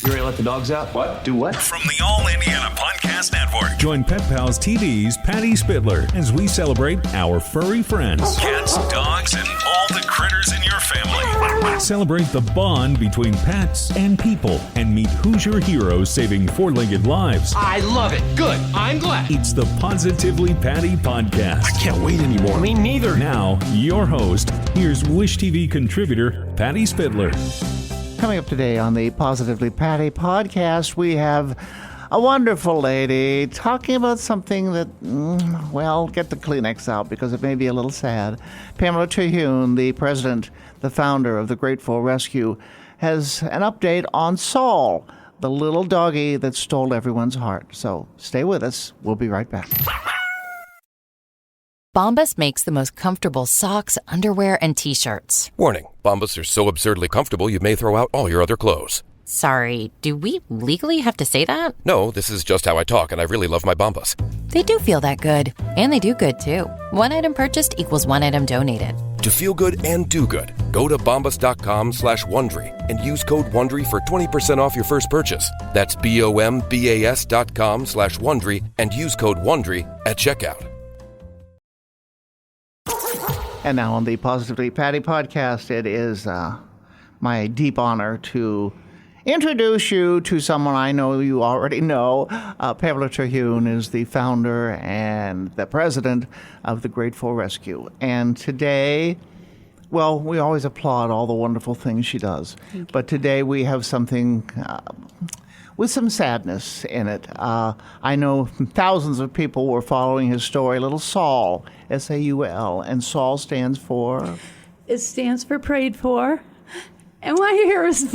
You ready to let the dogs out? What? Do what? From the All Indiana Podcast Network. Join Pet Pals TV's Patty Spitler as we celebrate our furry friends. Cats, dogs, and all the critters in your family. Celebrate the bond between pets and people and meet Hoosier heroes saving four-legged lives. I love it. Good. I'm glad. It's the Positively Patty Podcast. I can't wait anymore. Me neither. Now, your host, here's Wish TV contributor Patty Spitler. Coming up today on the Positively Patty podcast, we have a wonderful lady talking about something that, well, get the Kleenex out because it may be a little sad. Pamela Terhune, the president, the founder of the Grateful Rescue, has an update on Saul, the little doggy that stole everyone's heart. So stay with us. We'll be right back. Bombas makes the most comfortable socks, underwear, and T-shirts. Warning, Bombas are so absurdly comfortable you may throw out all your other clothes. Sorry, do we legally have to say that? No, this is just how I talk, and I really love my Bombas. They do feel that good. And they do good, too. One item purchased equals one item donated. To feel good and do good, go to bombas.com/Wondery and use code WONDERY for 20% off your first purchase. That's BOMBAS.com/Wondery and use code WONDERY at checkout. And now on the Positively Patty podcast, it is my deep honor to introduce you to someone I know you already know. Pamela Terhune is the founder and the president of the Grateful Rescue. And today, well, we always applaud all the wonderful things she does. But today we have something with some sadness in it. I know thousands of people were following his story, little Saul, S-A-U-L, and Saul stands for? It stands for prayed for. And when I hear his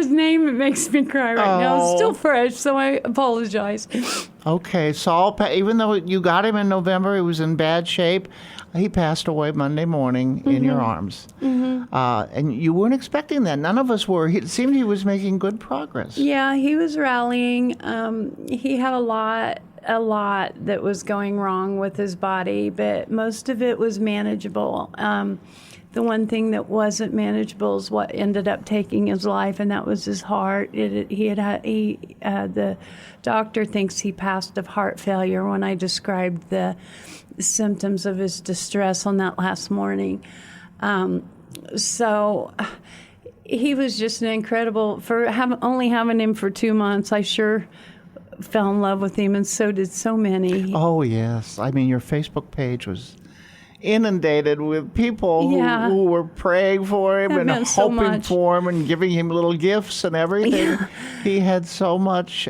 name, it makes me cry right now. It's still fresh, so I apologize. Okay, Saul, even though you got him in November, he was in bad shape. He passed away Monday morning in your arms. And you weren't expecting that. None of us were. It seemed he was making good progress. Yeah, he was rallying. He had a lot that was going wrong with his body, but most of it was manageable. The one thing that wasn't manageable is what ended up taking his life, and that was his heart. The doctor thinks he passed of heart failure when I described the symptoms of his distress on that last morning. So he was just an incredible, only having him for 2 months, I sure fell in love with him, and so did so many. Oh, yes. I mean, your Facebook page was inundated with people who were praying for him and hoping for him and giving him little gifts and everything. Yeah. He had so much.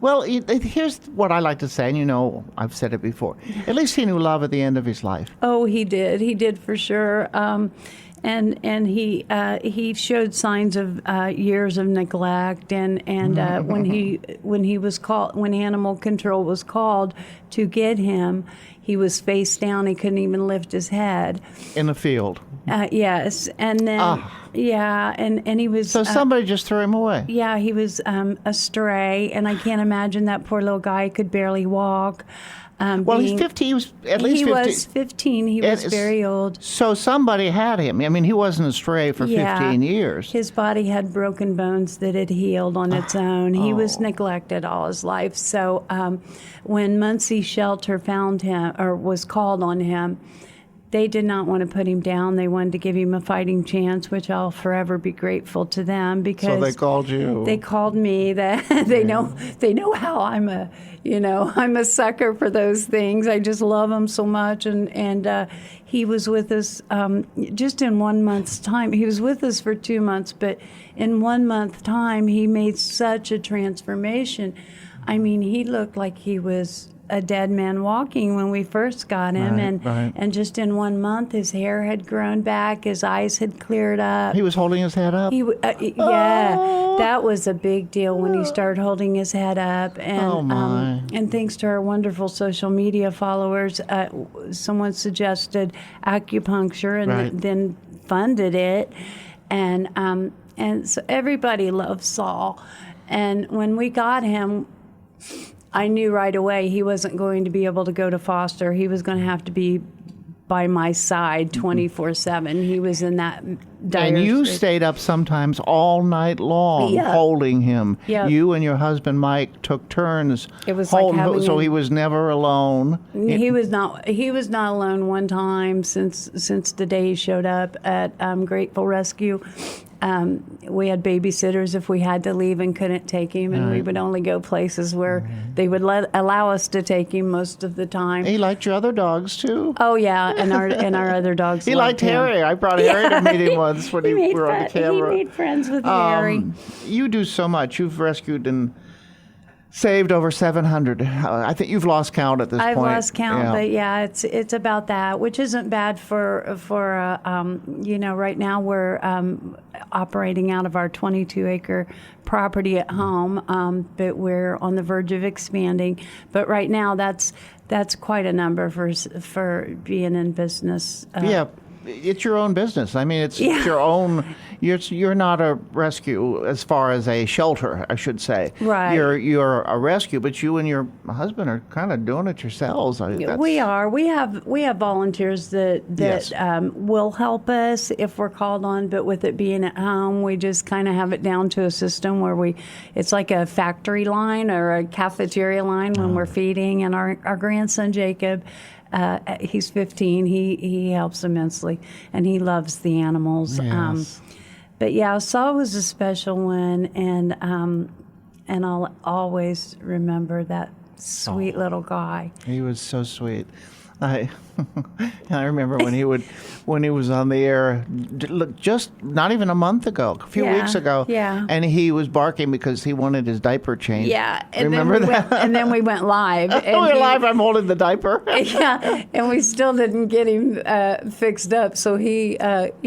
Well, here's what I like to say, and you know I've said it before. At least he knew love at the end of his life. Oh, he did. He did for sure. And he showed signs of years of neglect, and when animal control was called to get him, he was face down. He couldn't even lift his head. In the field. Yes, and then and he was. So somebody just threw him away. Yeah, he was a stray, and I can't imagine that poor little guy could barely walk. He's 15. He was at least 15. He was 15. He was very old. So somebody had him. I mean, he wasn't a stray for 15 years. His body had broken bones that had healed on its own. He was neglected all his life. So when Muncie Shelter found him, or was called on him, they did not want to put him down. They wanted to give him a fighting chance, which I'll forever be grateful to them because. So they called you. They called me. They know how I'm a sucker for those things. I just love them so much, and he was with us just in 1 month's time. He was with us for 2 months, but in 1 month's time, he made such a transformation. I mean, he looked like he was a dead man walking when we first got him, and just in 1 month his hair had grown back, his eyes had cleared up. He was holding his head up? That was a big deal when he started holding his head up, and and thanks to our wonderful social media followers, someone suggested acupuncture and then funded it, and so everybody loves Saul, and when we got him, I knew right away he wasn't going to be able to go to foster. He was going to have to be by my side 24/7. He was in that dire And you state. stayed up sometimes all night long holding him. Yeah. You and your husband Mike took turns It was like holding him, having so a- he was never alone. He was not alone one time since the day he showed up at Grateful Rescue. We had babysitters if we had to leave and couldn't take him, and we would only go places where they would allow us to take him most of the time. He liked your other dogs too. Oh yeah, and our other dogs. He liked loved him. Harry. I brought Harry to meet him once when we were on the camera. He made friends with Harry. You do so much. You've rescued and saved over 700. I think you've lost count at this I've point. lost count, but yeah, it's about that, which isn't bad for right now we're operating out of our 22-acre property at home, but we're on the verge of expanding. But right now, that's quite a number for being in business. Yeah, it's your own business. I mean, it's your own. You're not a rescue as far as a shelter, I should say. Right. You're a rescue, but you and your husband are kind of doing it yourselves. We are. We have volunteers that Yes. will help us if we're called on. But with it being at home, we just kind of have it down to a system where it's like a factory line or a cafeteria line when we're feeding. And our grandson Jacob, he's 15. He helps immensely, and he loves the animals. Yes. But yeah, Saul was a special one, and I'll always remember that sweet little guy. He was so sweet. I remember when he was on the air, just not even a month ago, a few weeks ago. Yeah. And he was barking because he wanted his diaper changed. Yeah, and remember that? And then we went live. And we're live. I'm holding the diaper. Yeah, and we still didn't get him fixed up, so he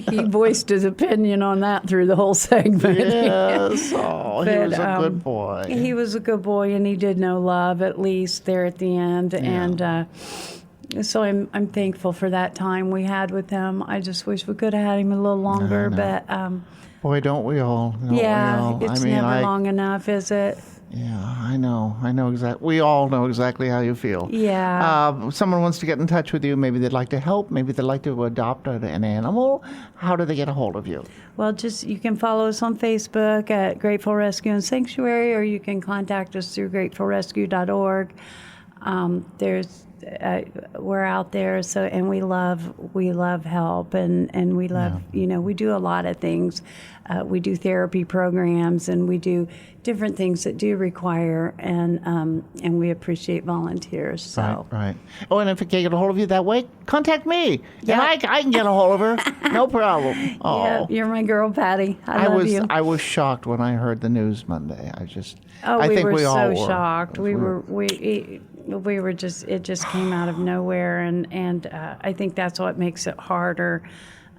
voiced his opinion on that through the whole segment. Yes. Oh, he But, was a good boy. He was a good boy, and he did know love at least there at the end, and. So I'm thankful for that time we had with him. I just wish we could have had him a little longer, but Boy, don't we all? Don't we all? It's never long enough, is it? Yeah, I know exactly. We all know exactly how you feel. Yeah. Someone wants to get in touch with you. Maybe they'd like to help. Maybe they'd like to adopt an animal. How do they get a hold of you? Well, you can follow us on Facebook at Grateful Rescue and Sanctuary, or you can contact us through gratefulrescue.org. We're out there, and we love help, and we love, we do a lot of things. We do therapy programs, and we do different things that do require, and we appreciate volunteers. So Right. Oh, and if I can't get a hold of you that way, contact me. Yeah. And I can get a hold of her. No problem. Oh. yeah, you're my girl, Patty. I love you. I was shocked when I heard the news Monday. I we think were we all so were. shocked. We were just, it just came out of nowhere, and I think that's what makes it harder.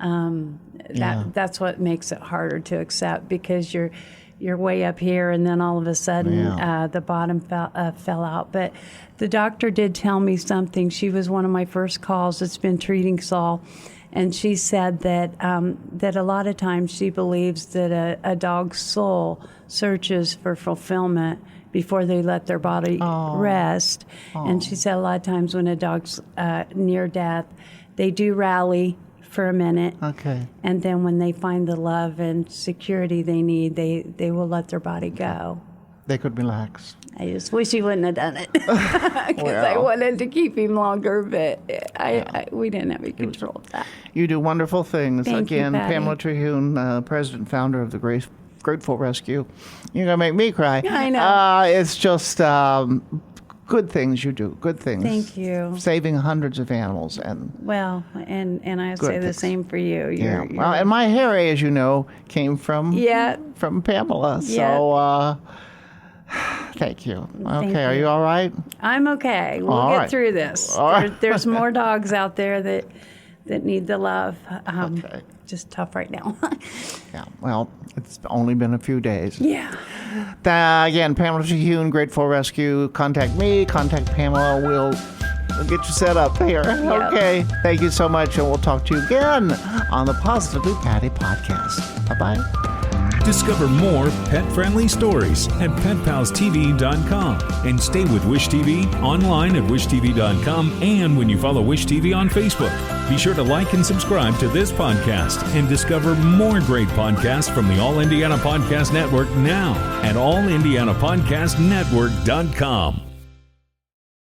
That's what makes it harder to accept, because you're way up here, and then all of a sudden the bottom fell out. But the doctor did tell me something. She was one of my first calls that's been treating Saul, and she said that a lot of times she believes that a dog's soul searches for fulfillment before they let their body rest. And she said a lot of times when a dog's near death, they do rally for a minute. Okay. And then when they find the love and security they need, they will let their body go. They could relax. I just wish he wouldn't have done it, because I wanted to keep him longer, but we didn't have any control of that. You do wonderful things. Thank you, Again, Patty. Pamela Terhune, president and founder of the Grateful Rescue. You're going to make me cry. I know. It's just good things you do. Good things. Thank you. Saving hundreds of animals. Well, and I Good say the things. same for you. You're, Well, and my Harry, as you know, came from Pamela. Yeah. So thank you. Thank Okay, are you. you all right? I'm okay. We'll All get right. through this. All right. There's more dogs out there that need the love. Okay. Just tough right now. Yeah. Well, it's only been a few days. Yeah. Again, Pamela Terhune, Grateful Rescue. Contact me. Contact Pamela. We'll get you set up here. Yep. Okay. Thank you so much, and we'll talk to you again on the Positively Patty podcast. Bye-bye. Discover more pet-friendly stories at PetPalsTV.com and stay with Wish TV online at WishTV.com and when you follow Wish TV on Facebook. Be sure to like and subscribe to this podcast and discover more great podcasts from the All Indiana Podcast Network now at AllIndianaPodcastNetwork.com.